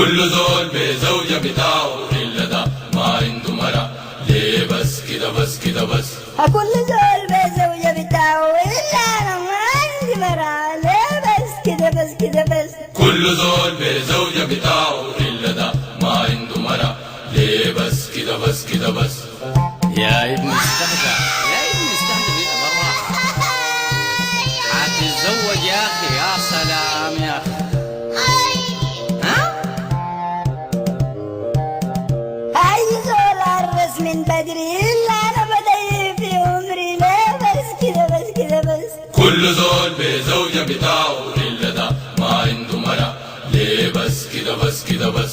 كل زول بزوجة بتاعه إلا ده ما عنده مرة. ليه بس كده بس كده بس؟ كل زول بزوجة بتاعه إلا أنا ما عندي مرأة. ليه بس كده بس كده بس؟ كل زول بزوجة بتاعه إلا ده ما عنده مرة. ليه بس كده بس كده بس؟ يا ابن استهدى، يا ابن استهدى بينا بالراحة. هتتزوج يا أخي، يا سلام يا أخي. ها؟ أي زول عرس من بدري إلا أنا بدي في عمري. ليه بس كده بس كده بس؟ كل زول بزوجة بتاعه إلا ده ما عنده مرة. ليه بس كده بس كده بس؟